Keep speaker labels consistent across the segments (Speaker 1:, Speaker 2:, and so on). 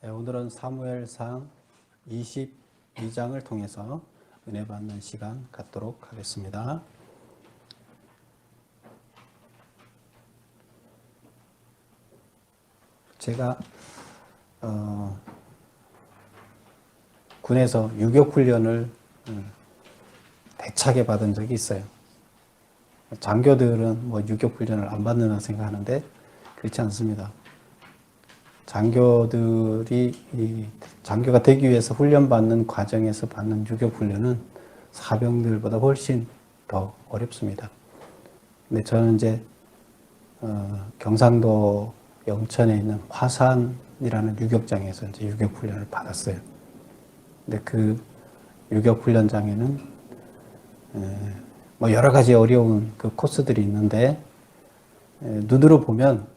Speaker 1: 네, 오늘은 사무엘상 22장을 통해서 은혜 받는 시간 갖도록 하겠습니다. 제가 군에서 유격훈련을 대차게 받은 적이 있어요. 장교들은 뭐 유격훈련을 안 받는다 생각하는데 그렇지 않습니다. 장교들이 장교가 되기 위해서 훈련받는 과정에서 받는 유격훈련은 사병들보다 훨씬 더 어렵습니다. 근데 저는 이제 경상도 영천에 있는 화산이라는 유격장에서 이제 유격훈련을 받았어요. 근데 그 유격훈련장에는 뭐 여러 가지 어려운 그 코스들이 있는데 눈으로 보면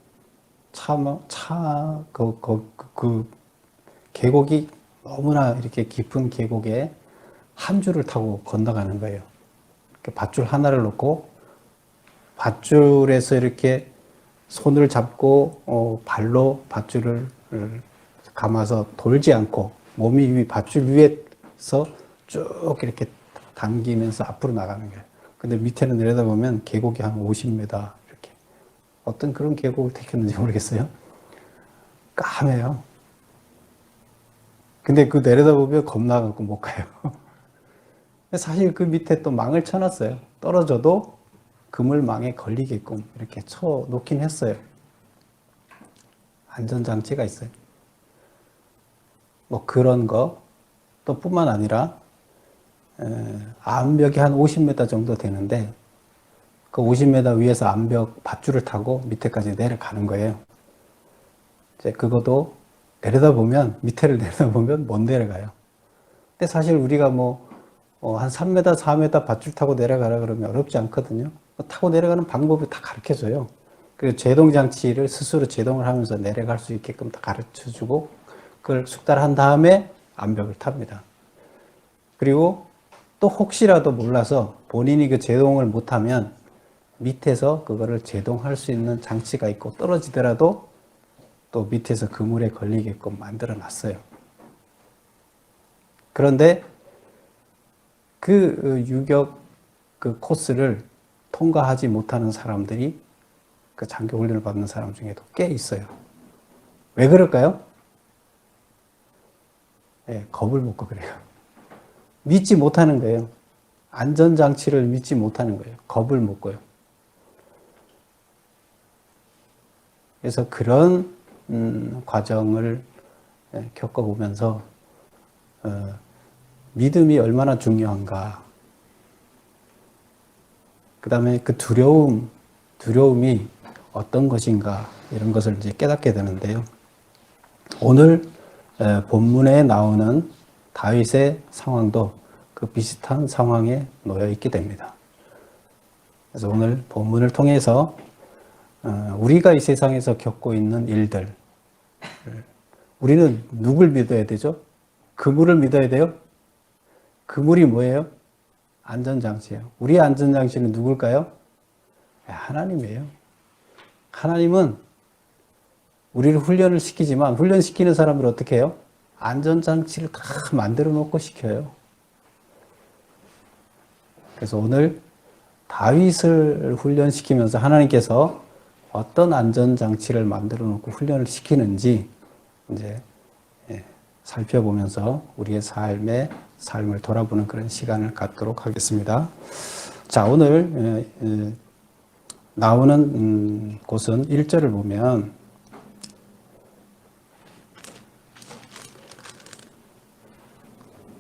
Speaker 1: 그 계곡이 너무나 이렇게 깊은 계곡에 한 줄을 타고 건너가는 거예요. 밧줄 하나를 놓고 밧줄에서 이렇게 손을 잡고 발로 밧줄을 감아서 돌지 않고 몸이 위 밧줄 위에서 쭉 이렇게 당기면서 앞으로 나가는 거예요. 근데 밑에는 내려다보면 계곡이 한 50m 이렇게 어떤 그런 계곡을 택했는지 모르겠어요. 까매요. 근데 그 내려다보면 겁나갖고 못 가요. 사실 그 밑에 또 망을 쳐놨어요. 떨어져도 그물망에 걸리게끔 이렇게 쳐놓긴 했어요. 안전장치가 있어요. 뭐 그런 거 또 뿐만 아니라 암벽이 한 50m 정도 되는데 그 50m 위에서 암벽 밧줄을 타고 밑에까지 내려가는 거예요. 이제 그것도 내려다보면 밑에를 내려다보면 못 내려가요. 근데 사실 우리가 한 3m, 4m 밧줄 타고 내려가라 그러면 어렵지 않거든요. 타고 내려가는 방법을 다 가르쳐줘요. 그리고 제동장치를 스스로 제동을 하면서 내려갈 수 있게끔 다 가르쳐주고 그걸 숙달한 다음에 암벽을 탑니다. 그리고 또 혹시라도 몰라서 본인이 그 제동을 못하면 밑에서 그거를 제동할 수 있는 장치가 있고 떨어지더라도 또 밑에서 그물에 걸리게끔 만들어 놨어요. 그런데 그 유격 그 코스를 통과하지 못하는 사람들이 그 장교 훈련을 받는 사람 중에도 꽤 있어요. 왜 그럴까요? 네, 겁을 먹고 그래요. 믿지 못하는 거예요. 안전장치를 믿지 못하는 거예요. 겁을 먹고요. 그래서 그런 과정을 겪어보면서 믿음이 얼마나 중요한가. 그 다음에 그 두려움이 어떤 것인가 이런 것을 이제 깨닫게 되는데요. 오늘 본문에 나오는 다윗의 상황도 그 비슷한 상황에 놓여 있게 됩니다. 그래서 오늘 본문을 통해서 우리가 이 세상에서 겪고 있는 일들, 우리는 누굴 믿어야 되죠? 그물을 믿어야 돼요? 그물이 뭐예요? 안전장치예요. 우리의 안전장치는 누굴까요? 하나님이에요. 하나님은 우리를 훈련을 시키지만 훈련시키는 사람을 어떻게 해요? 안전장치를 다 만들어 놓고 시켜요. 그래서 오늘 다윗을 훈련시키면서 하나님께서 어떤 안전장치를 만들어 놓고 훈련을 시키는지 이제 살펴보면서 우리의 삶을 돌아보는 그런 시간을 갖도록 하겠습니다. 자, 오늘 나오는 곳은 1절을 보면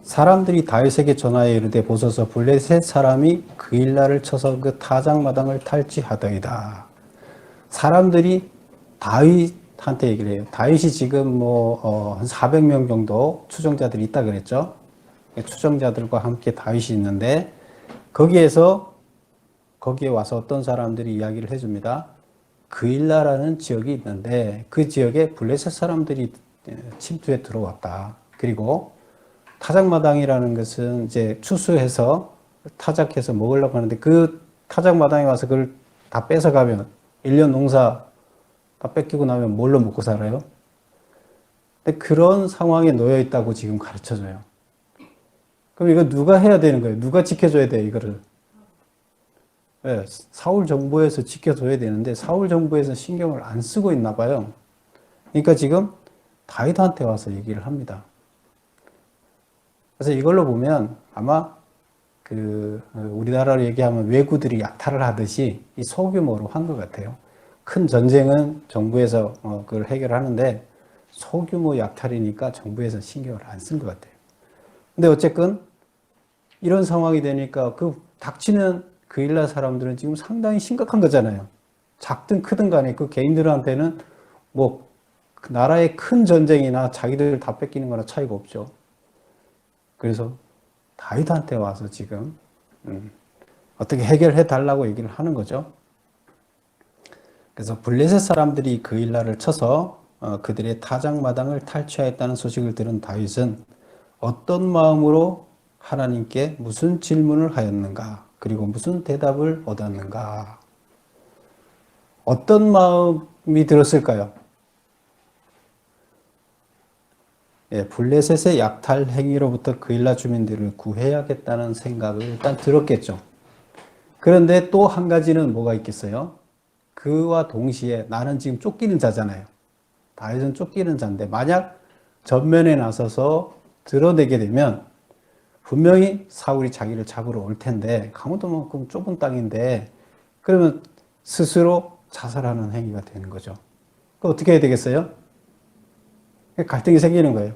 Speaker 1: 사람들이 다윗에게 전하여 이르되 보소서 블레셋 사람이 그일라를 쳐서 그 타작마당을 탈취하더이다. 사람들이 다윗한테 얘기를 해요. 다윗이 지금 한 400명 정도 추종자들이 있다 그랬죠. 추종자들과 함께 다윗이 있는데 거기에 와서 어떤 사람들이 이야기를 해줍니다. 그일라라는 지역이 있는데 그 지역에 블레셋 사람들이 침투해 들어왔다. 그리고 타작마당이라는 것은 이제 추수해서 타작해서 먹으려고 하는데 그 타작마당에 와서 그걸 다 뺏어가면 1년 농사 다 뺏기고 나면 뭘로 먹고 살아요? 근데 그런 상황에 놓여 있다고 지금 가르쳐줘요. 그럼 이거 누가 해야 되는 거예요? 누가 지켜줘야 돼요, 이거를? 네, 사울 정부에서 지켜줘야 되는데 사울 정부에서 신경을 안 쓰고 있나 봐요. 그러니까 지금 다윗한테 와서 얘기를 합니다. 그래서 이걸로 보면 아마 우리나라로 얘기하면 왜구들이 약탈을 하듯이 이 소규모로 한 것 같아요. 큰 전쟁은 정부에서 그걸 해결하는데 소규모 약탈이니까 정부에서 신경을 안 쓴 것 같아요. 근데 어쨌든 이런 상황이 되니까 그 닥치는 그일라 사람들은 지금 상당히 심각한 거잖아요. 작든 크든 간에 그 개인들한테는 뭐 나라의 큰 전쟁이나 자기들 다 뺏기는 거나 차이가 없죠. 그래서 다윗한테 와서 지금 어떻게 해결해 달라고 얘기를 하는 거죠. 그래서 블레셋 사람들이 그일라를 쳐서 그들의 타작마당을 탈취하였다는 소식을 들은 다윗은 어떤 마음으로 하나님께 무슨 질문을 하였는가, 그리고 무슨 대답을 얻었는가, 어떤 마음이 들었을까요? 예, 블레셋의 약탈 행위로부터 그일라 주민들을 구해야겠다는 생각을 일단 들었겠죠. 그런데 또 한 가지는 뭐가 있겠어요? 그와 동시에 나는 지금 쫓기는 자잖아요. 다윗은 쫓기는 자인데 만약 전면에 나서서 드러내게 되면 분명히 사울이 자기를 잡으러 올 텐데 강원도만큼 좁은 땅인데 그러면 스스로 자살하는 행위가 되는 거죠. 그 어떻게 해야 되겠어요? 갈등이 생기는 거예요.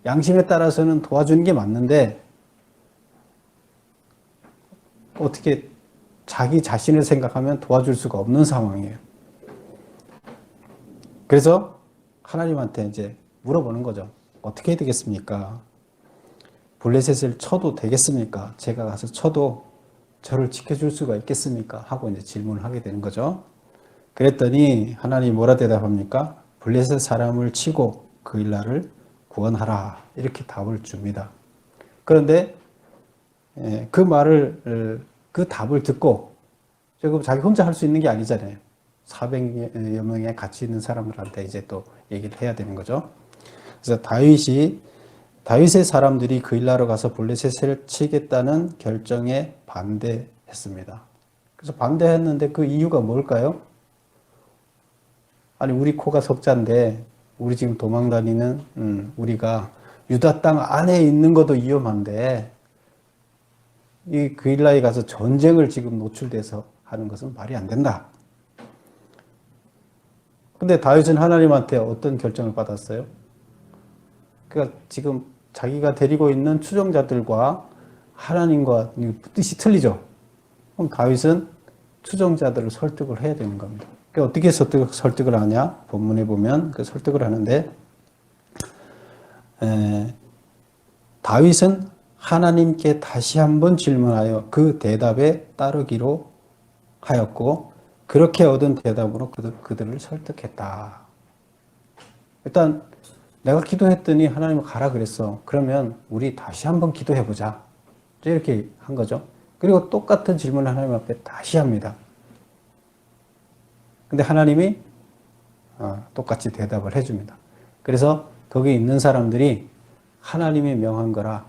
Speaker 1: 양심에 따라서는 도와주는 게 맞는데 어떻게 자기 자신을 생각하면 도와줄 수가 없는 상황이에요. 그래서 하나님한테 이제 물어보는 거죠. 어떻게 해야 되겠습니까? 블레셋을 쳐도 되겠습니까? 제가 가서 쳐도 저를 지켜줄 수가 있겠습니까? 하고 이제 질문을 하게 되는 거죠. 그랬더니 하나님이 뭐라 대답합니까? 블레셋 사람을 치고 그일라를 구원하라. 이렇게 답을 줍니다. 그런데 그 말을 그 답을 듣고 지금 자기 혼자 할 수 있는 게 아니잖아요. 400여 명의 같이 있는 사람들한테 이제 또 얘기를 해야 되는 거죠. 그래서 다윗의 사람들이 그일라로 가서 블레셋을 치겠다는 결정에 반대했습니다. 그래서 반대했는데 그 이유가 뭘까요? 아니 우리 코가 석자인데 우리 지금 도망 다니는 우리가 유다 땅 안에 있는 것도 위험한데 이 그일라에 가서 전쟁을 지금 노출돼서 하는 것은 말이 안 된다. 근데 다윗은 하나님한테 어떤 결정을 받았어요? 그러니까 지금 자기가 데리고 있는 추종자들과 하나님과 뜻이 틀리죠. 그럼 다윗은 추종자들을 설득을 해야 되는 겁니다. 그러니까 어떻게 설득을 하냐? 본문에 보면 그 설득을 하는데 다윗은 하나님께 다시 한번 질문하여 그 대답에 따르기로 하였고 그렇게 얻은 대답으로 그들을 설득했다. 일단 내가 기도했더니 하나님은 가라 그랬어. 그러면 우리 다시 한번 기도해보자. 이렇게 한 거죠. 그리고 똑같은 질문을 하나님 앞에 다시 합니다. 근데 하나님이 똑같이 대답을 해줍니다. 그래서 거기 있는 사람들이 하나님이 명한 거라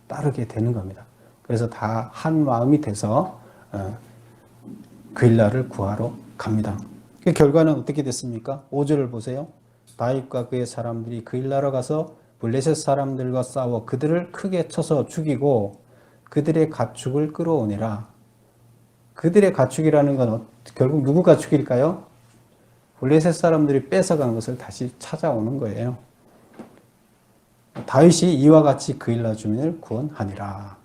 Speaker 1: 따르게 되는 겁니다. 그래서 다 한 마음이 돼서 그일라를 구하러 갑니다. 그 결과는 어떻게 됐습니까? 5절을 보세요. 다윗과 그의 사람들이 그일라로 가서 블레셋 사람들과 싸워 그들을 크게 쳐서 죽이고 그들의 가축을 끌어오니라. 그들의 가축이라는 건 결국 누구 가축일까요? 블레셋 사람들이 뺏어간 것을 다시 찾아오는 거예요. 다윗이 이와 같이 그일라 주민을 구원하니라.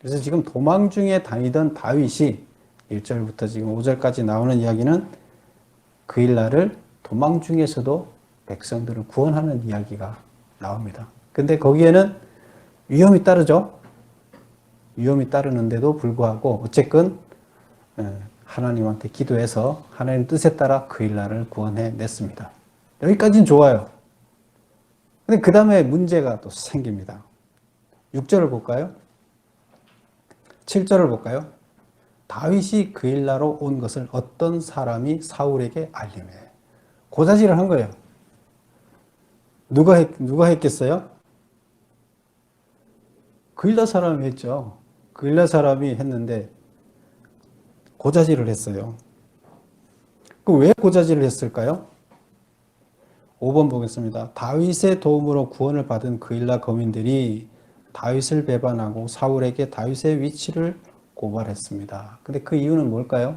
Speaker 1: 그래서 지금 도망 중에 다니던 다윗이 1절부터 지금 5절까지 나오는 이야기는 그일라를 도망 중에서도 백성들을 구원하는 이야기가 나옵니다. 근데 거기에는 위험이 따르죠. 위험이 따르는데도 불구하고 어쨌든 하나님한테 기도해서 하나님 뜻에 따라 그일라를 구원해냈습니다. 여기까지는 좋아요. 근데 그 다음에 문제가 또 생깁니다. 6절을 볼까요? 7절을 볼까요? 다윗이 그일라로 온 것을 어떤 사람이 사울에게 알림해. 고자질을 한 거예요. 누가 했겠어요? 그일라 사람이 했죠. 그일라 사람이 했는데 고자질을 했어요. 그럼 왜 고자질을 했을까요? 5번 보겠습니다. 다윗의 도움으로 구원을 받은 그일라 거민들이 다윗을 배반하고 사울에게 다윗의 위치를 고발했습니다. 근데 그 이유는 뭘까요?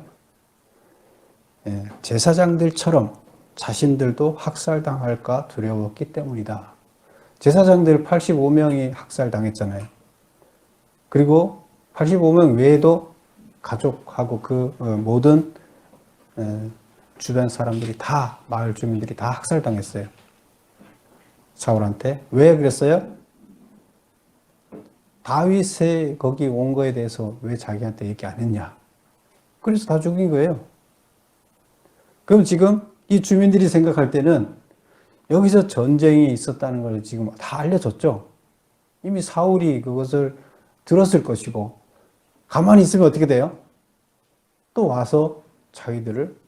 Speaker 1: 제사장들처럼 자신들도 학살당할까 두려웠기 때문이다. 제사장들 85명이 학살당했잖아요. 그리고 85명 외에도 가족하고 그 모든 주변 사람들이 다, 마을 주민들이 다 학살당했어요. 사울한테. 왜 그랬어요? 다윗이 거기 온 거에 대해서 왜 자기한테 얘기 안 했냐? 그래서 다 죽인 거예요. 그럼 지금 이 주민들이 생각할 때는 여기서 전쟁이 있었다는 걸 지금 다 알려줬죠. 이미 사울이 그것을 들었을 것이고, 가만히 있으면 어떻게 돼요? 또 와서 자기들을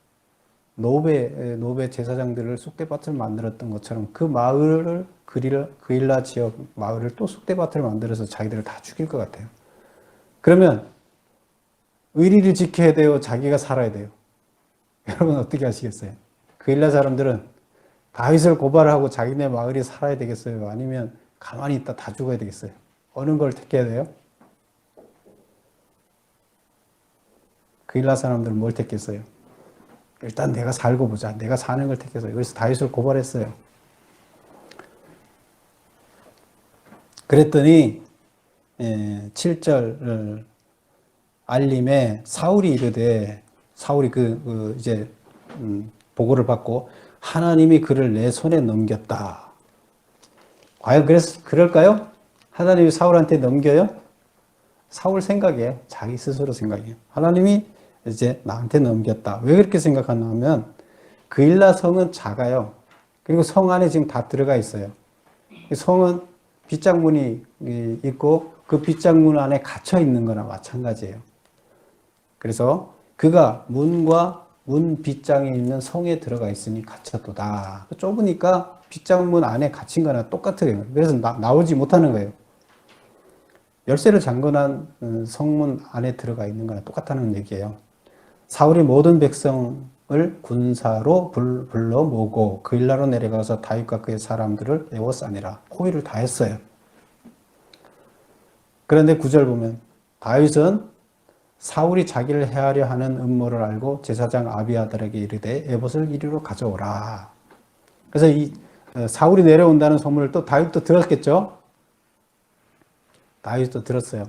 Speaker 1: 노베 제사장들을 쑥대밭을 만들었던 것처럼 그 마을을 그일라 지역 마을을 또 쑥대밭을 만들어서 자기들을 다 죽일 것 같아요. 그러면 의리를 지켜야 돼요? 자기가 살아야 돼요? 여러분 어떻게 하시겠어요? 그일라 사람들은 다윗을 고발하고 자기네 마을이 살아야 되겠어요? 아니면 가만히 있다 다 죽어야 되겠어요? 어느 걸 택해야 돼요? 그일라 사람들은 뭘 택했어요? 일단 내가 살고 보자. 내가 사는 걸 택했어요. 그래서 다윗을 고발했어요. 그랬더니 7절 알림에 사울이 이르되 사울이 이제 보고를 받고 하나님이 그를 내 손에 넘겼다. 과연 그럴까요? 하나님이 사울한테 넘겨요? 사울 생각이에요. 자기 스스로 생각이에요. 하나님이 이제 나한테 넘겼다. 왜 그렇게 생각하냐면 그일라 성은 작아요. 그리고 성 안에 지금 다 들어가 있어요. 성은 빗장문이 있고 그 빗장문 안에 갇혀 있는 거나 마찬가지예요. 그래서 그가 문과 문 빗장에 있는 성에 들어가 있으니 갇혔도다. 좁으니까 빗장문 안에 갇힌 거나 똑같아요. 그래서 나오지 못하는 거예요. 열쇠를 잠궈놓은 성문 안에 들어가 있는 거나 똑같다는 얘기예요. 사울이 모든 백성을 군사로 불러 모으고 그일라로 내려가서 다윗과 그의 사람들을 에워싸니라. 호위를 다 했어요. 그런데 9절 보면 다윗은 사울이 자기를 해하려 하는 음모를 알고 제사장 아비아달에게 이르되 에봇을 이리로 가져오라. 그래서 이 사울이 내려온다는 소문을 또 다윗도 들었겠죠? 다윗도 들었어요.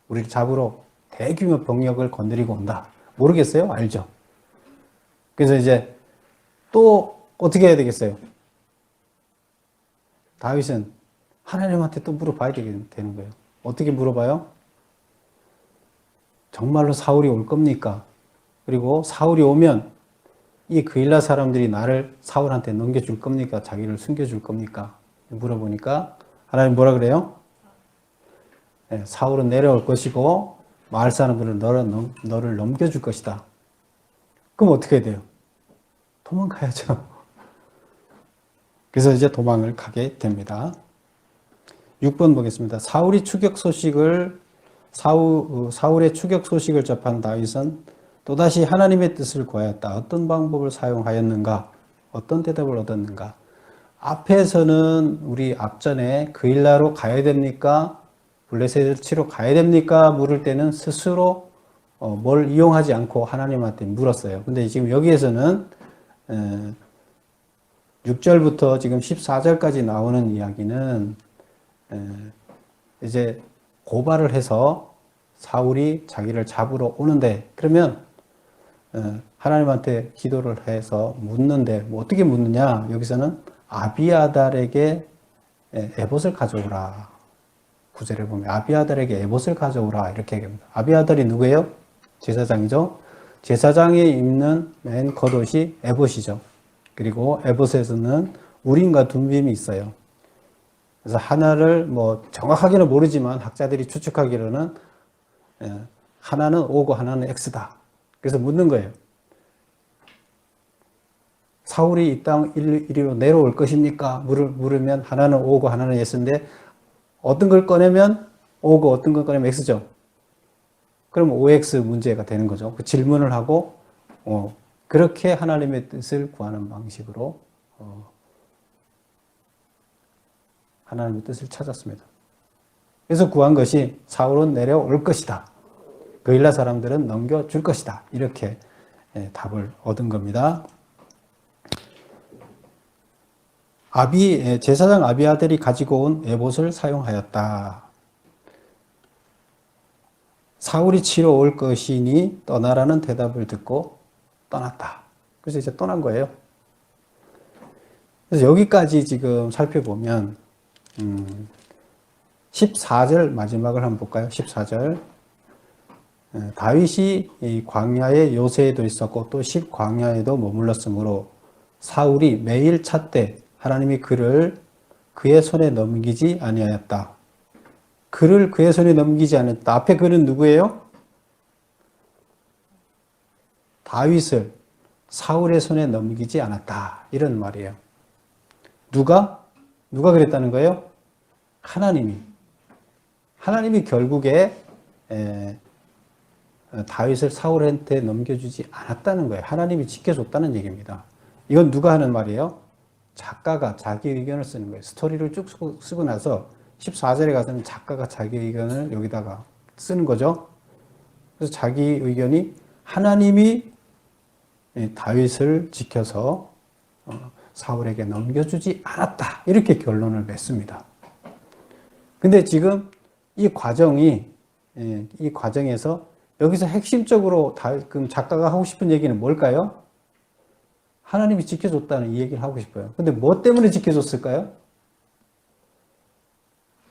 Speaker 1: 우리를 잡으러 대규모 병력을 건드리고 온다. 모르겠어요? 알죠? 그래서 이제 또 어떻게 해야 되겠어요? 다윗은 하나님한테 또 물어봐야 되는 거예요. 어떻게 물어봐요? 정말로 사울이 올 겁니까? 그리고 사울이 오면 이 그일라 사람들이 나를 사울한테 넘겨줄 겁니까? 자기를 숨겨줄 겁니까? 물어보니까 하나님 뭐라 그래요? 네, 사울은 내려올 것이고 마을 사람들은 너를 넘겨줄 것이다. 그럼 어떻게 해야 돼요? 도망가야죠. 그래서 이제 도망을 가게 됩니다. 6번 보겠습니다. 사울의 추격 소식을 접한 다윗은 또다시 하나님의 뜻을 구하였다. 어떤 방법을 사용하였는가? 어떤 대답을 얻었는가? 앞에서는 우리 앞전에 그일라로 가야 됩니까? 블레셋을 치러 가야 됩니까? 물을 때는 스스로 뭘 이용하지 않고 하나님한테 물었어요. 근데 지금 여기에서는 6절부터 지금 14절까지 나오는 이야기는 이제 고발을 해서 사울이 자기를 잡으러 오는데 그러면 하나님한테 기도를 해서 묻는데 뭐 어떻게 묻느냐? 여기서는 아비아달에게 에봇을 가져오라. 9절에 보면 아비아달에게 에봇을 가져오라 이렇게 얘기합니다. 아비아달이 누구예요? 제사장이죠. 제사장이 입는 맨 겉옷이 에봇이죠. 그리고 에봇에서는 우림과 둠빔이 있어요. 그래서 하나를 뭐 정확하게는 모르지만 학자들이 추측하기로는 하나는 O고 하나는 X다. 그래서 묻는 거예요. 사울이 이 땅 이리로 내려올 것입니까? 물으면 하나는 O고 하나는 S인데 어떤 걸 꺼내면 O고 어떤 걸 꺼내면 X죠. 그럼 OX 문제가 되는 거죠. 그 질문을 하고 그렇게 하나님의 뜻을 구하는 방식으로 하나님의 뜻을 찾았습니다. 그래서 구한 것이 사울은 내려올 것이다. 그일라 사람들은 넘겨줄 것이다. 이렇게 답을 얻은 겁니다. 제사장 아비아들이 가지고 온 에봇을 사용하였다. 사울이 치러 올 것이니 떠나라는 대답을 듣고 떠났다. 그래서 이제 떠난 거예요. 그래서 여기까지 지금 살펴보면 14절 마지막을 한번 볼까요? 14절. 다윗이 이 광야의 요새에도 있었고 또 광야에도 머물렀으므로 사울이 매일 찾되 하나님이 그를 그의 손에 넘기지 아니하였다. 그를 그의 손에 넘기지 않았다. 앞에 그는 누구예요? 다윗을 사울의 손에 넘기지 않았다. 이런 말이에요. 누가 그랬다는 거예요? 하나님이 결국에 다윗을 사울한테 넘겨주지 않았다는 거예요. 하나님이 지켜줬다는 얘기입니다. 이건 누가 하는 말이에요? 작가가 자기 의견을 쓰는 거예요. 스토리를 쭉 쓰고 나서 14절에 가서는 작가가 자기 의견을 여기다가 쓰는 거죠. 그래서 자기 의견이 하나님이 다윗을 지켜서 사울에게 넘겨주지 않았다. 이렇게 결론을 맺습니다. 근데 지금 이 과정에서 여기서 핵심적으로 그럼 작가가 하고 싶은 얘기는 뭘까요? 하나님이 지켜줬다는 이 얘기를 하고 싶어요. 근데 뭐 때문에 지켜줬을까요?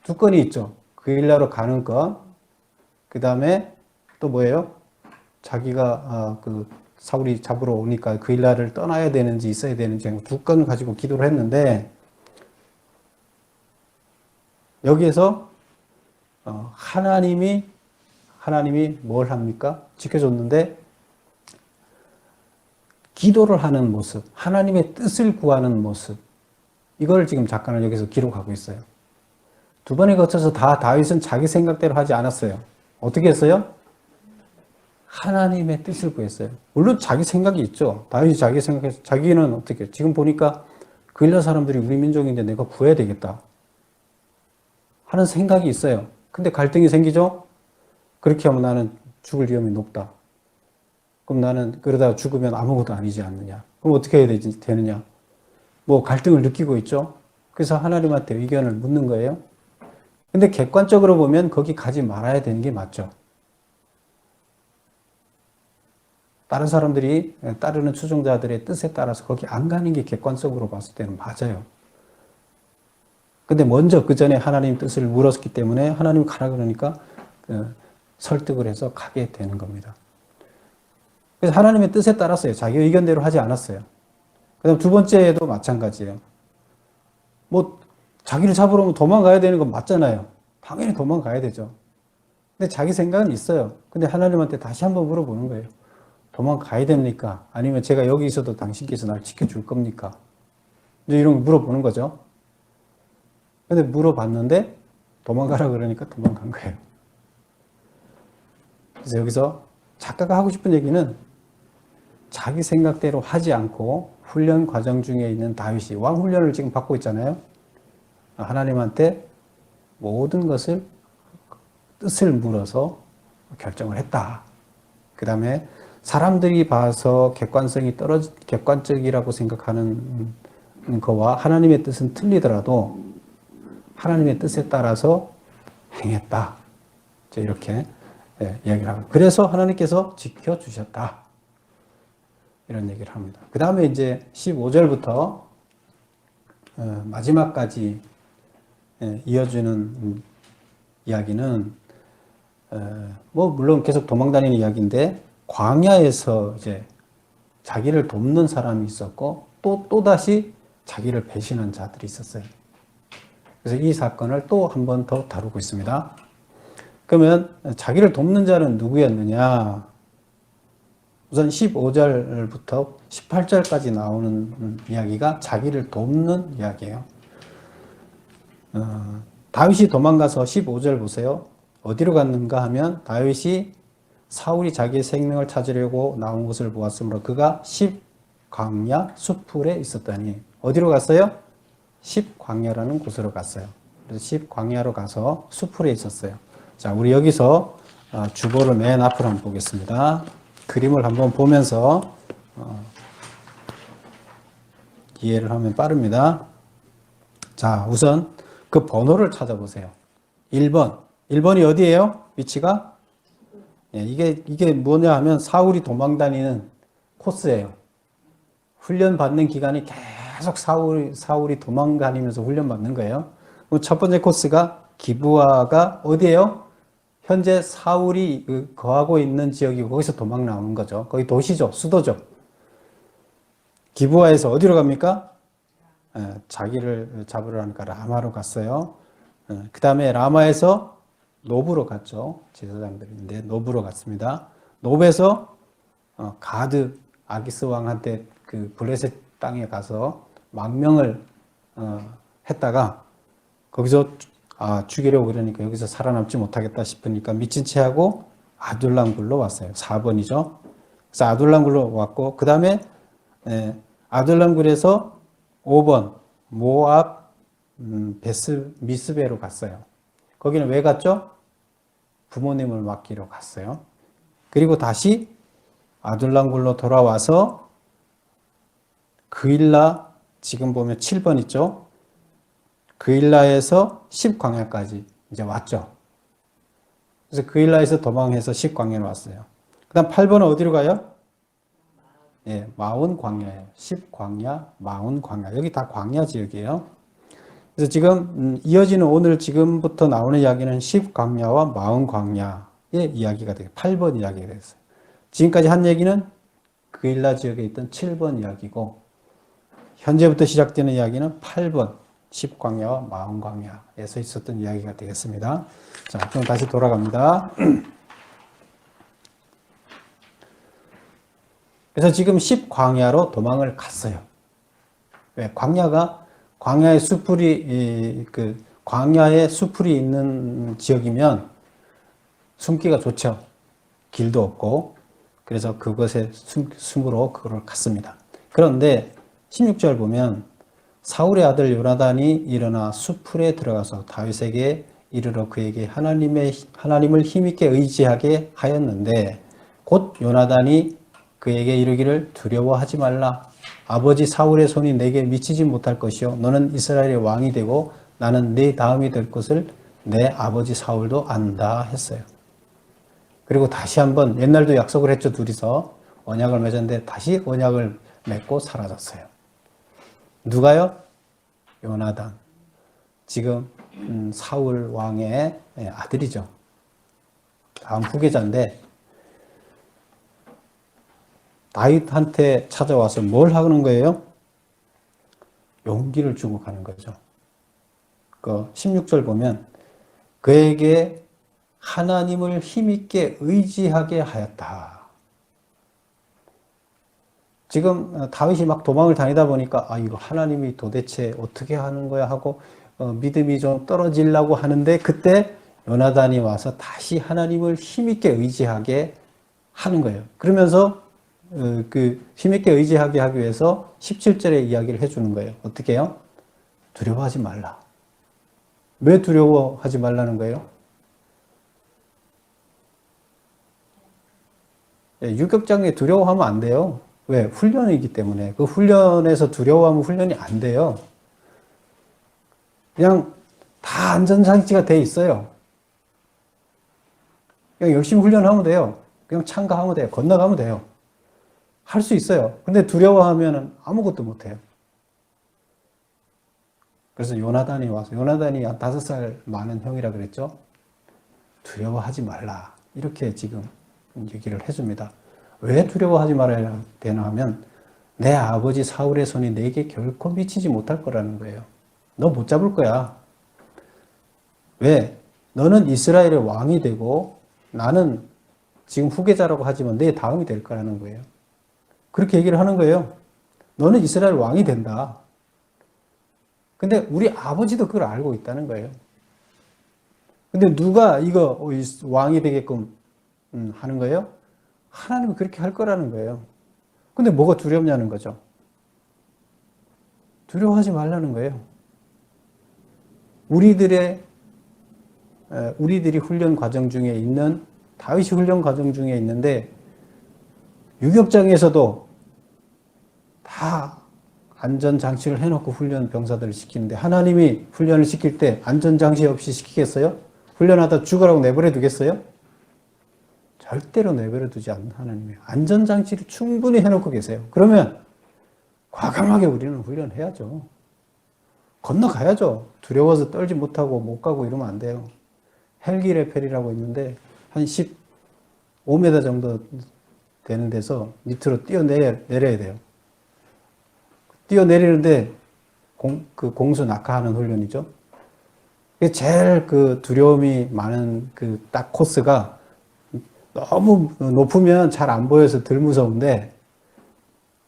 Speaker 1: 두 건이 있죠. 그 일나로 가는 건, 그 다음에 또 뭐예요? 자기가 사울이 잡으러 오니까 그 일나를 떠나야 되는지 있어야 되는지 두 건을 가지고 기도를 했는데 여기에서 하나님이 뭘 합니까? 지켜줬는데 기도를 하는 모습, 하나님의 뜻을 구하는 모습, 이걸 지금 작가는 여기서 기록하고 있어요. 두 번에 거쳐서 다 다윗은 자기 생각대로 하지 않았어요. 어떻게 했어요? 하나님의 뜻을 구했어요. 물론 자기 생각이 있죠. 다윗이 자기 생각해서 자기는 어떻게 지금 보니까 그일라 사람들이 우리 민족인데 내가 구해야 되겠다 하는 생각이 있어요. 근데 갈등이 생기죠. 그렇게 하면 나는 죽을 위험이 높다. 그럼 나는 그러다가 죽으면 아무것도 아니지 않느냐. 그럼 어떻게 해야 되느냐. 뭐 갈등을 느끼고 있죠. 그래서 하나님한테 의견을 묻는 거예요. 근데 객관적으로 보면 거기 가지 말아야 되는 게 맞죠. 다른 사람들이 따르는 추종자들의 뜻에 따라서 거기 안 가는 게 객관적으로 봤을 때는 맞아요. 근데 먼저 그 전에 하나님 뜻을 물었기 때문에 하나님 가라 그러니까 설득을 해서 가게 되는 겁니다. 그래서 하나님의 뜻에 따랐어요. 자기 의견대로 하지 않았어요. 그 다음 두 번째도 마찬가지예요. 뭐 자기를 잡으러 오면 도망가야 되는 건 맞잖아요. 당연히 도망가야 되죠. 근데 자기 생각은 있어요. 근데 하나님한테 다시 한번 물어보는 거예요. 도망가야 됩니까? 아니면 제가 여기 있어도 당신께서 날 지켜줄 겁니까? 이제 이런 거 물어보는 거죠. 근데 물어봤는데 도망가라 그러니까 도망간 거예요. 그래서 여기서 작가가 하고 싶은 얘기는 자기 생각대로 하지 않고 훈련 과정 중에 있는 다윗이 왕훈련을 지금 받고 있잖아요. 하나님한테 모든 것을 뜻을 물어서 결정을 했다. 그 다음에 사람들이 봐서 객관적이라고 생각하는 거와 하나님의 뜻은 틀리더라도 하나님의 뜻에 따라서 행했다. 이렇게 이야기를 하고. 그래서 하나님께서 지켜주셨다. 이런 얘기를 합니다. 그 다음에 이제 15절부터 마지막까지 이어주는 이야기는 뭐 물론 계속 도망다니는 이야기인데 광야에서 이제 자기를 돕는 사람이 있었고 또다시 자기를 배신한 자들이 있었어요. 그래서 이 사건을 또 한 번 더 다루고 있습니다. 그러면 자기를 돕는 자는 누구였느냐? 우선 15절부터 18절까지 나오는 이야기가 자기를 돕는 이야기예요. 다윗이 도망가서 15절 보세요. 어디로 갔는가 하면 다윗이 사울이 자기의 생명을 찾으려고 나온 것을 보았으므로 그가 10광야 수풀에 있었더니 어디로 갔어요? 10광야라는 곳으로 갔어요. 그래서 10광야로 가서 수풀에 있었어요. 자, 우리 여기서 주보를 맨 앞으로 한번 보겠습니다. 그림을 한번 보면서 이해를 하면 빠릅니다. 자, 우선 그 번호를 찾아보세요. 1번. 1번이 어디예요? 위치가? 예, 이게 뭐냐 하면 사울이 도망다니는 코스예요. 훈련 받는 기간이 계속 사울이 도망다니면서 훈련 받는 거예요. 그럼 첫 번째 코스가 기브아가 어디예요? 현재 사울이 거하고 있는 지역이고 거기서 도망 나오는 거죠. 거기 도시죠. 수도죠. 기브아에서 어디로 갑니까? 자기를 잡으러 하니까 라마로 갔어요. 그 다음에 라마에서 노브로 갔죠. 제사장들인데 노브로 갔습니다. 노브에서 가드 아기스 왕한테 그 블레셋 땅에 가서 망명을 했다가 거기서 죽이려고 그러니까 여기서 살아남지 못하겠다 싶으니까 미친 채 하고 아둘람굴로 왔어요. 4번이죠. 그래서 아둘람굴로 왔고 그 다음에 아둘람굴에서 5번 모압 미스베로 갔어요. 거기는 왜 갔죠? 부모님을 맡기러 갔어요. 그리고 다시 아둘람굴로 돌아와서 그일라 지금 보면 7번 있죠? 그일라에서 10광야까지 이제 왔죠. 그래서 그일라에서 도망해서 10광야로 왔어요. 그 다음 8번은 어디로 가요? 예, 마온 광야예요. 10광야, 마온 광야. 여기 다 광야 지역이에요. 그래서 지금 이어지는 오늘 지금부터 나오는 이야기는 10광야와 마온 광야의 이야기가 되고 8번 이야기가 됐어요. 지금까지 한 얘기는 그일라 지역에 있던 7번 이야기고 현재부터 시작되는 이야기는 8번 10광야와 마온 광야에서 있었던 이야기가 되겠습니다. 자, 그럼 다시 돌아갑니다. 그래서 지금 10광야로 도망을 갔어요. 왜? 광야의 수풀이 있는 지역이면 숨기가 좋죠. 길도 없고. 그래서 그것에 숨으로 그걸 갔습니다. 그런데 16절 보면 사울의 아들 요나단이 일어나 수풀에 들어가서 다윗에게 이르러 그에게 하나님을 힘있게 의지하게 하였는데 곧 요나단이 그에게 이르기를 두려워하지 말라. 아버지 사울의 손이 내게 미치지 못할 것이요 너는 이스라엘의 왕이 되고 나는 네 다음이 될 것을 내 아버지 사울도 안다 했어요. 그리고 다시 한번 옛날도 약속을 했죠. 둘이서 언약을 맺었는데 다시 언약을 맺고 사라졌어요. 누가요? 요나단. 지금 사울 왕의 아들이죠. 다음 후계자인데 다윗한테 찾아와서 뭘 하는 거예요? 용기를 주고 가는 거죠. 그 16절 보면 그에게 하나님을 힘있게 의지하게 하였다. 지금 다윗이 막 도망을 다니다 보니까 이거 하나님이 도대체 어떻게 하는 거야 하고 믿음이 좀 떨어지려고 하는데 그때 요나단이 와서 다시 하나님을 힘있게 의지하게 하는 거예요. 그러면서 그 힘있게 의지하게 하기 위해서 17절에 이야기를 해주는 거예요. 어떻게 해요? 두려워하지 말라. 왜 두려워하지 말라는 거예요? 유격장에 두려워하면 안 돼요. 왜? 훈련이기 때문에. 그 훈련에서 두려워하면 훈련이 안 돼요. 그냥 다 안전장치가 돼 있어요. 그냥 열심히 훈련하면 돼요. 그냥 참가하면 돼요. 건너가면 돼요. 할 수 있어요. 근데 두려워하면 아무것도 못해요. 그래서 요나단이 와서, 요나단이 5살 많은 형이라 그랬죠? 두려워하지 말라. 이렇게 지금 얘기를 해줍니다. 왜 두려워하지 말아야 되나 하면 내 아버지 사울의 손이 내게 결코 미치지 못할 거라는 거예요. 너 못 잡을 거야. 왜? 너는 이스라엘의 왕이 되고 나는 지금 후계자라고 하지만 내 다음이 될 거라는 거예요. 그렇게 얘기를 하는 거예요. 너는 이스라엘 왕이 된다. 근데 우리 아버지도 그걸 알고 있다는 거예요. 근데 누가 이거 왕이 되게끔 하는 거예요? 하나님은 그렇게 할 거라는 거예요. 근데 뭐가 두렵냐는 거죠. 두려워하지 말라는 거예요. 우리들이 훈련 과정 중에 있는, 다윗이 훈련 과정 중에 있는데, 유격장에서도 다 안전장치를 해놓고 훈련 병사들을 시키는데, 하나님이 훈련을 시킬 때 안전장치 없이 시키겠어요? 훈련하다 죽으라고 내버려 두겠어요? 절대로 내버려 두지 않는 하나님이 안전장치를 충분히 해놓고 계세요. 그러면 과감하게 우리는 훈련해야죠. 건너가야죠. 두려워서 떨지 못하고 못 가고 이러면 안 돼요. 헬기 레펠이라고 있는데 한 15m 정도 되는 데서 밑으로 뛰어내려야 돼요. 뛰어내리는데 공수 낙하하는 훈련이죠. 제일 그 두려움이 많은 그 딱 코스가 너무 높으면 잘 안 보여서 덜 무서운데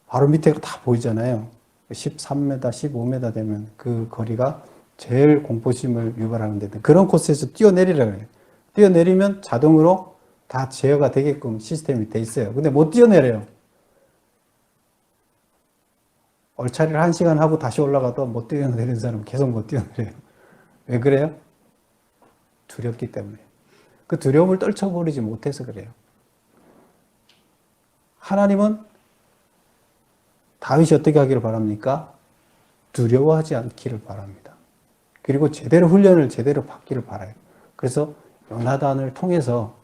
Speaker 1: 바로 밑에가 다 보이잖아요. 13m, 15m 되면 그 거리가 제일 공포심을 유발하는 데 그런 코스에서 뛰어내리라고 해요. 뛰어내리면 자동으로 다 제어가 되게끔 시스템이 돼 있어요. 근데 못 뛰어내려요. 얼차리를 1시간 하고 다시 올라가도 못 뛰어내리는 사람은 계속 못 뛰어내려요. 왜 그래요? 두렵기 때문에. 그 두려움을 떨쳐버리지 못해서 그래요. 하나님은 다윗이 어떻게 하기를 바랍니까? 두려워하지 않기를 바랍니다. 그리고 제대로 훈련을 제대로 받기를 바라요. 그래서 요나단을 통해서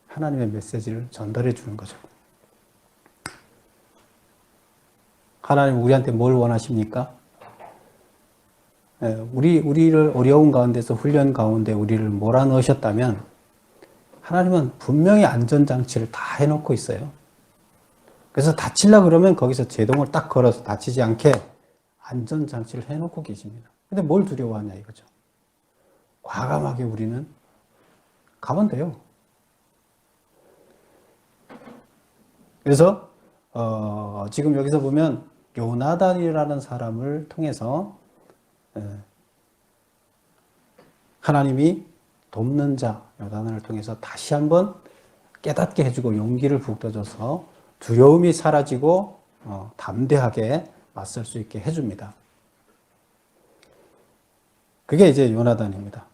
Speaker 1: 하나님의 메시지를 전달해 주는 거죠. 하나님 우리한테 뭘 원하십니까? 우리를 어려운 가운데서 훈련 가운데 우리를 몰아넣으셨다면 하나님은 분명히 안전장치를 다 해놓고 있어요. 그래서 다치려고 그러면 거기서 제동을 딱 걸어서 다치지 않게 안전장치를 해놓고 계십니다. 근데 뭘 두려워하냐 이거죠. 과감하게 우리는 가면 돼요. 그래서 지금 여기서 보면 요나단이라는 사람을 통해서 하나님이 돕는 자 요나단을 통해서 다시 한번 깨닫게 해주고 용기를 북돋아줘서 두려움이 사라지고 담대하게 맞설 수 있게 해줍니다. 그게 이제 요나단입니다.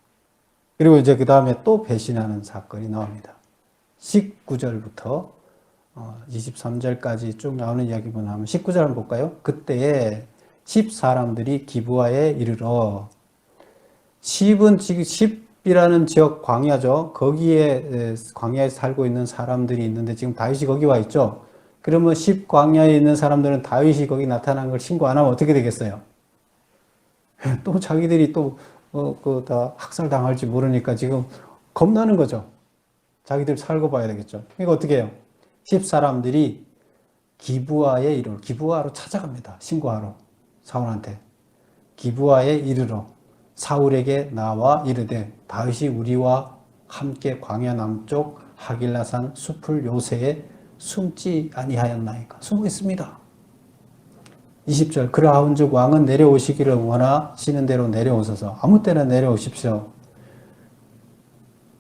Speaker 1: 그리고 이제 그 다음에 또 배신하는 사건이 나옵니다. 19절부터 23절까지 쭉 나오는 이야기 보면 19절 한번 볼까요? 그때에 10사람들이 기브아에 이르러 10은 지금 10이라는 지역 광야죠. 거기에 광야에 살고 있는 사람들이 있는데 지금 다윗이 거기 와 있죠. 그러면 10 광야에 있는 사람들은 다윗이 거기 나타난 걸 신고 안 하면 어떻게 되겠어요? 또 자기들이 또 다 학살당할지 모르니까 지금 겁나는 거죠. 자기들 살고 봐야 되겠죠. 그러니까 어떻게 해요? 10사람들이 기브아에 이르러 기브아로 찾아갑니다. 신고하러 사울한테 기브아에 이르러 사울에게 나와 이르되 다윗이 우리와 함께 광야 남쪽 하길라산 숲을 요새에 숨지 아니하였나이까. 숨어 있습니다. 20절 그러하온즉 왕은 내려오시기를 원하시는 대로 내려오소서. 아무 때나 내려오십시오.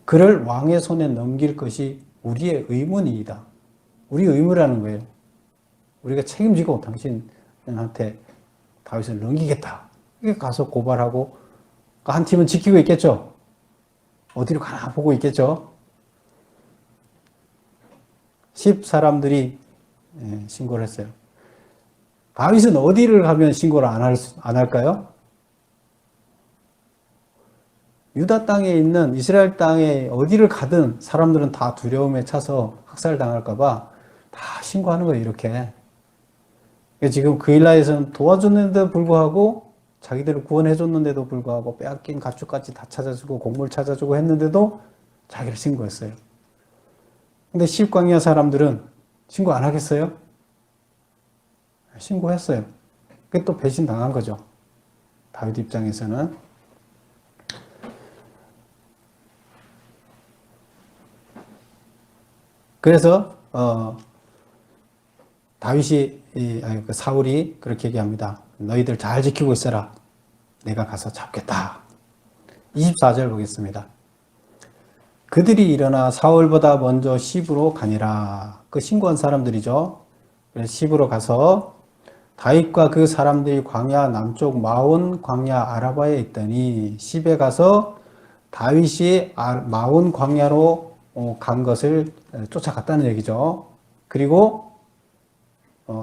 Speaker 1: 그를 왕의 손에 넘길 것이 우리의 의무니이다. 우리 의무라는 거예요. 우리가 책임지고 당신한테 다윗을 넘기겠다. 이게 가서 고발하고 한 팀은 지키고 있겠죠. 어디로 가나 보고 있겠죠. 10사람들이 신고를 했어요. 다윗은 어디를 가면 신고를 안 할까요? 유다 땅에 있는 이스라엘 땅에 어디를 가든 사람들은 다 두려움에 차서 학살당할까봐 다 신고하는 거예요, 이렇게. 지금 그일라에서는 도와줬는데도 불구하고 자기들을 구원해줬는데도 불구하고 빼앗긴 가축까지 다 찾아주고 곡물 찾아주고 했는데도 자기를 신고했어요. 근데 십광야 사람들은 신고 안 하겠어요? 신고했어요. 그게 또 배신당한 거죠. 다윗 입장에서는. 그래서 다윗이 그 사울이 그렇게 얘기합니다. 너희들 잘 지키고 있어라. 내가 가서 잡겠다. 24절 보겠습니다. 그들이 일어나 사울보다 먼저 시브로 가니라. 그 신고한 사람들이죠. 그래서 시브로 가서 다윗과 그 사람들이 광야 남쪽 마온 광야 아라바에 있더니 시브에 가서 다윗이 마온 광야로 간 것을 쫓아갔다는 얘기죠. 그리고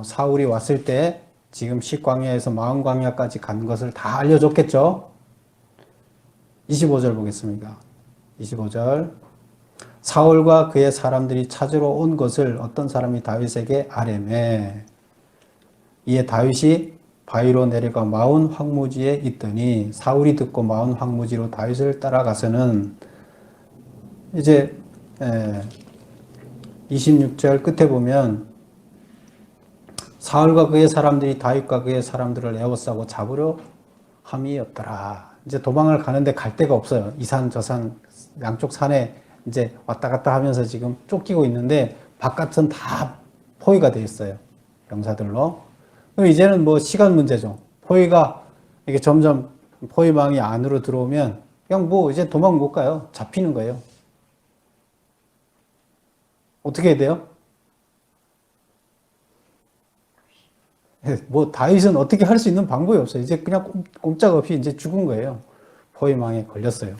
Speaker 1: 사울이 왔을 때 지금 식광야에서 마온 광야까지 간 것을 다 알려줬겠죠. 25절 보겠습니다. 25절 사울과 그의 사람들이 찾으러 온 것을 어떤 사람이 다윗에게 아뢰매 이에 다윗이 바위로 내려가 마온 황무지에 있더니 사울이 듣고 마온 황무지로 다윗을 따라가서는 이제 26절 끝에 보면 사울과 그의 사람들이 다윗과 그의 사람들을 에워싸고 잡으려 함이었더라. 이제 도망을 가는데 갈 데가 없어요. 이 산, 저 산, 양쪽 산에 이제 왔다 갔다 하면서 지금 쫓기고 있는데 바깥은 다 포위가 되어 있어요. 병사들로. 그럼 이제는 뭐 시간 문제죠. 포위가 이게 점점 포위망이 안으로 들어오면 그냥 뭐 이제 도망 못 가요. 잡히는 거예요. 어떻게 해야 돼요? 뭐 다윗은 어떻게 할 수 있는 방법이 없어요. 이제 그냥 꼼짝없이 이제 죽은 거예요. 포위망에 걸렸어요.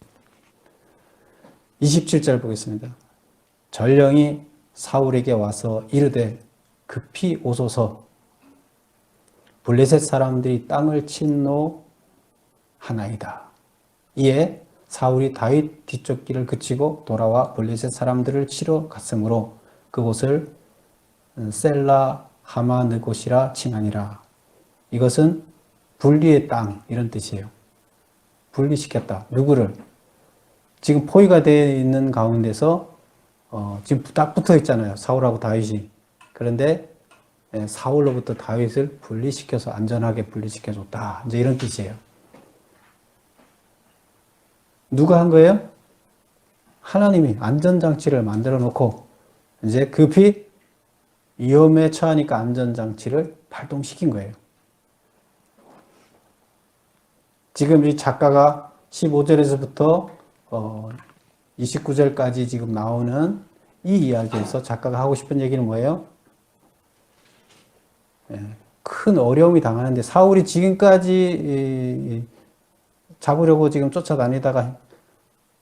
Speaker 1: 27절 보겠습니다. 전령이 사울에게 와서 이르되 급히 오소서 블레셋 사람들이 땅을 침노하나이다. 이에 사울이 다윗 뒤쪽 길을 그치고 돌아와 블레셋 사람들을 치러 갔으므로 그곳을 셀라 하마느곳이라 칭하니라. 이것은 분리의 땅 이런 뜻이에요. 분리시켰다. 누구를? 지금 포위가 되어 있는 가운데서 지금 딱 붙어 있잖아요. 사울하고 다윗이. 그런데 사울로부터 다윗을 분리시켜서 안전하게 분리시켜줬다. 이제 이런 뜻이에요. 누가 한 거예요? 하나님이 안전장치를 만들어 놓고 이제 급히 위험에 처하니까 안전장치를 발동시킨 거예요. 지금 이 작가가 15절에서부터 29절까지 지금 나오는 이 이야기에서 작가가 하고 싶은 얘기는 뭐예요? 큰 어려움이 당하는데 사울이 지금까지 잡으려고 지금 쫓아다니다가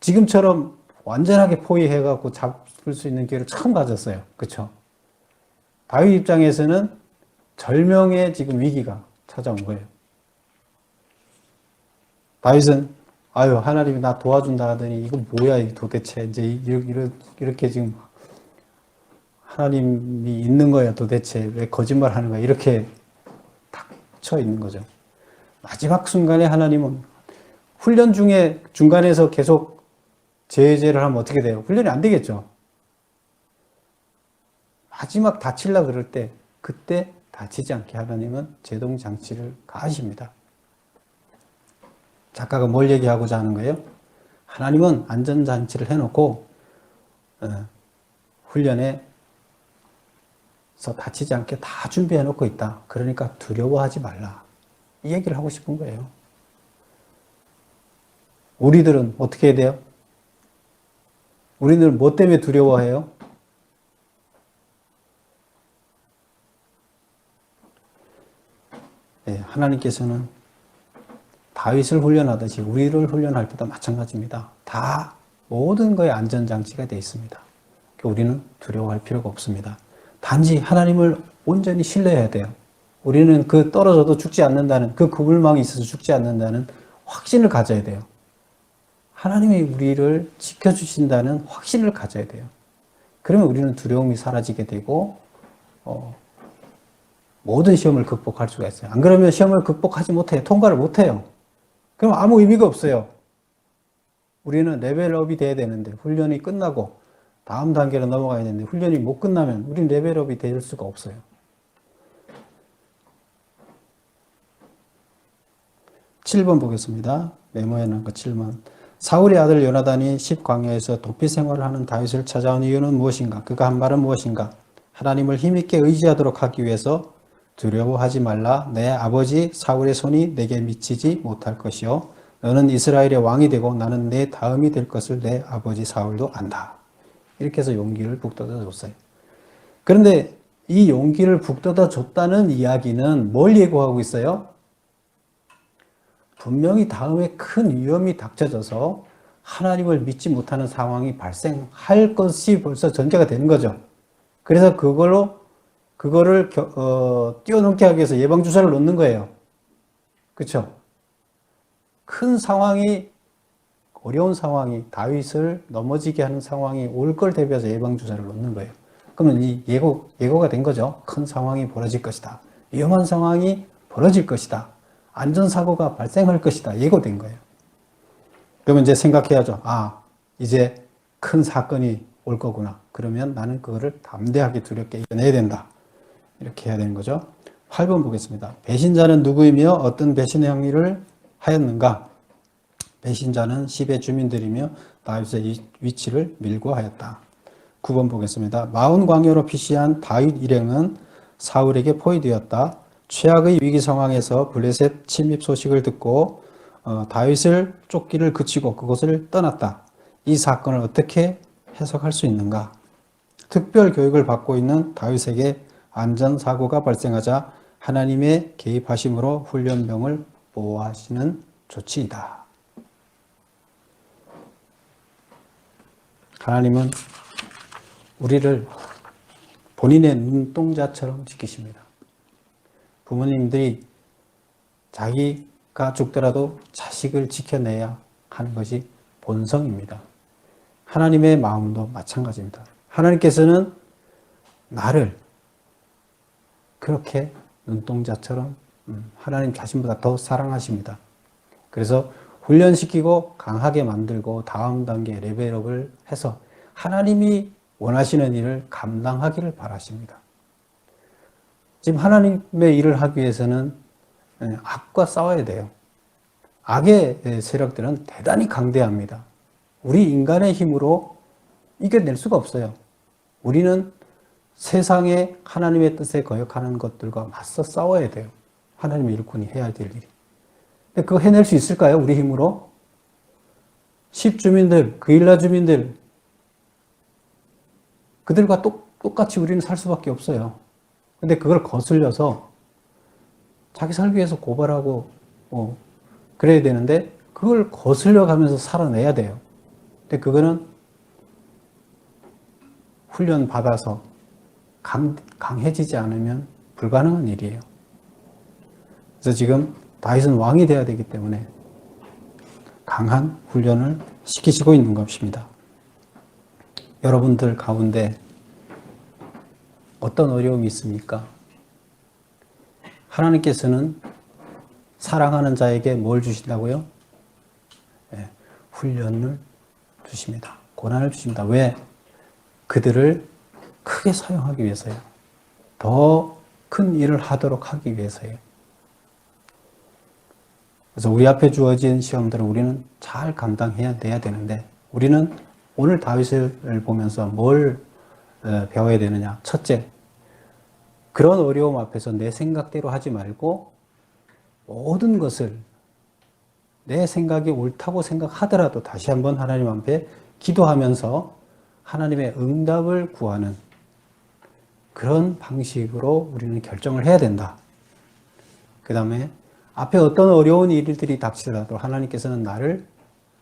Speaker 1: 지금처럼 완전하게 포위해갖고 잡을 수 있는 기회를 처음 가졌어요. 그렇죠? 다윗 입장에서는 절명의 지금 위기가 찾아온 거예요. 다윗은 아유 하나님이 나 도와준다 하더니 이거 뭐야 이게 도대체 이제 이렇게 지금 하나님이 있는 거야 도대체 왜 거짓말 하는 거야 이렇게 닥쳐 있는 거죠. 마지막 순간에 하나님은 훈련 중에 중간에서 계속 제재를 하면 어떻게 돼요? 훈련이 안 되겠죠. 마지막 다치려고 그럴 때 그때 다치지 않게 하나님은 제동 장치를 가하십니다. 작가가 뭘 얘기하고자 하는 거예요? 하나님은 안전장치를 해놓고 훈련에서 다치지 않게 다 준비해놓고 있다. 그러니까 두려워하지 말라. 이 얘기를 하고 싶은 거예요. 우리들은 어떻게 해야 돼요? 우리는 뭐 때문에 두려워해요? 네, 하나님께서는 다윗을 훈련하듯이 우리를 훈련할 때도 마찬가지입니다. 다 모든 거에 안전장치가 되어 있습니다. 우리는 두려워할 필요가 없습니다. 단지 하나님을 온전히 신뢰해야 돼요. 우리는 그 떨어져도 죽지 않는다는 그 그물망이 있어서 죽지 않는다는 확신을 가져야 돼요. 하나님이 우리를 지켜주신다는 확신을 가져야 돼요. 그러면 우리는 두려움이 사라지게 되고 모든 시험을 극복할 수가 있어요. 안 그러면 시험을 극복하지 못해요. 통과를 못해요. 그럼 아무 의미가 없어요. 우리는 레벨업이 돼야 되는데 훈련이 끝나고 다음 단계로 넘어가야 되는데 훈련이 못 끝나면 우리는 레벨업이 될 수가 없어요. (7번) 보겠습니다. 메모해 놓은 거 7번. 사울의 아들 요나단이 십광야에서 도피 생활을 하는 다윗을 찾아온 이유는 무엇인가? 그가 한 말은 무엇인가? 하나님을 힘있게 의지하도록 하기 위해서 두려워하지 말라. 내 아버지 사울의 손이 내게 미치지 못할 것이요. 너는 이스라엘의 왕이 되고 나는 내 다음이 될 것을 내 아버지 사울도 안다. 이렇게 해서 용기를 북돋아 줬어요. 그런데 이 용기를 북돋아 줬다는 이야기는 뭘 예고하고 있어요? 분명히 다음에 큰 위험이 닥쳐져서 하나님을 믿지 못하는 상황이 발생할 것이 벌써 전제가 되는 거죠. 그래서 그거를 뛰어넘게 하기 위해서 예방주사를 놓는 거예요. 그렇죠? 큰 상황이, 어려운 상황이, 다윗을 넘어지게 하는 상황이 올 걸 대비해서 예방주사를 놓는 거예요. 그러면 이 예고가 된 거죠. 큰 상황이 벌어질 것이다. 위험한 상황이 벌어질 것이다. 안전사고가 발생할 것이다. 예고된 거예요. 그러면 이제 생각해야죠. 아, 이제 큰 사건이 올 거구나. 그러면 나는 그거를 담대하게 두렵게 이겨내야 된다. 이렇게 해야 되는 거죠. 8번 보겠습니다. 배신자는 누구이며 어떤 배신의 행위를 하였는가? 배신자는 십의 주민들이며 다윗의 위치를 밀고 하였다. 9번 보겠습니다. 마온 광야로 피시한 다윗 일행은 사울에게 포위되었다. 최악의 위기 상황에서 블레셋 침입 소식을 듣고 다윗을 쫓기를 그치고 그곳을 떠났다. 이 사건을 어떻게 해석할 수 있는가? 특별 교육을 받고 있는 다윗에게 안전사고가 발생하자 하나님의 개입하심으로 훈련병을 보호하시는 조치이다. 하나님은 우리를 본인의 눈동자처럼 지키십니다. 부모님들이 자기가 죽더라도 자식을 지켜내야 하는 것이 본성입니다. 하나님의 마음도 마찬가지입니다. 하나님께서는 나를 그렇게 눈동자처럼 하나님 자신보다 더 사랑하십니다. 그래서 훈련시키고 강하게 만들고 다음 단계 레벨업을 해서 하나님이 원하시는 일을 감당하기를 바라십니다. 지금 하나님의 일을 하기 위해서는 악과 싸워야 돼요. 악의 세력들은 대단히 강대합니다. 우리 인간의 힘으로 이겨낼 수가 없어요. 우리는 세상에 하나님의 뜻에 거역하는 것들과 맞서 싸워야 돼요. 하나님의 일꾼이 해야 될 일이. 근데 그거 해낼 수 있을까요? 우리 힘으로? 십 주민들, 그일라 주민들, 그들과 똑같이 우리는 살 수밖에 없어요. 근데 그걸 거슬려서 자기 살기 위해서 고발하고 그래야 되는데 그걸 거슬려 가면서 살아내야 돼요. 근데 그거는 훈련 받아서 강해지지 않으면 불가능한 일이에요. 그래서 지금 다윗은 왕이 돼야 되기 때문에 강한 훈련을 시키시고 있는 것입니다. 여러분들 가운데 어떤 어려움이 있습니까? 하나님께서는 사랑하는 자에게 뭘 주신다고요? 네, 훈련을 주십니다. 고난을 주십니다. 왜? 그들을 크게 사용하기 위해서요. 더 큰 일을 하도록 하기 위해서요. 그래서 우리 앞에 주어진 시험들을 우리는 잘 감당해야 되는데 우리는 오늘 다윗을 보면서 뭘 배워야 되느냐? 첫째, 그런 어려움 앞에서 내 생각대로 하지 말고 모든 것을 내 생각이 옳다고 생각하더라도 다시 한번 하나님 앞에 기도하면서 하나님의 응답을 구하는 그런 방식으로 우리는 결정을 해야 된다. 그 다음에 앞에 어떤 어려운 일들이 닥치더라도 하나님께서는 나를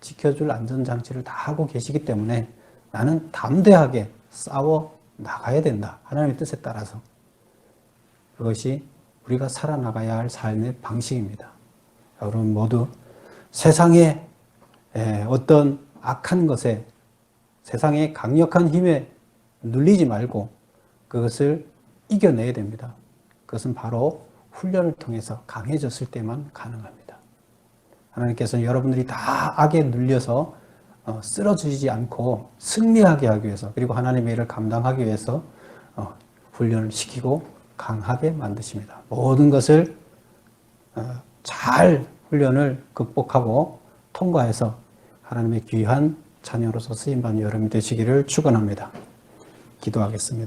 Speaker 1: 지켜줄 안전장치를 다 하고 계시기 때문에 나는 담대하게 싸워 나가야 된다. 하나님의 뜻에 따라서. 그것이 우리가 살아나가야 할 삶의 방식입니다. 여러분 모두 세상의 어떤 악한 것에, 세상의 강력한 힘에 눌리지 말고 그것을 이겨내야 됩니다. 그것은 바로 훈련을 통해서 강해졌을 때만 가능합니다. 하나님께서는 여러분들이 다 악에 눌려서 쓰러지지 않고 승리하게 하기 위해서, 그리고 하나님의 일을 감당하기 위해서 훈련을 시키고 강하게 만드십니다. 모든 것을 잘 훈련을 극복하고 통과해서 하나님의 귀한 자녀로서 쓰임받는 여러분이 되시기를 축원합니다. 기도하겠습니다.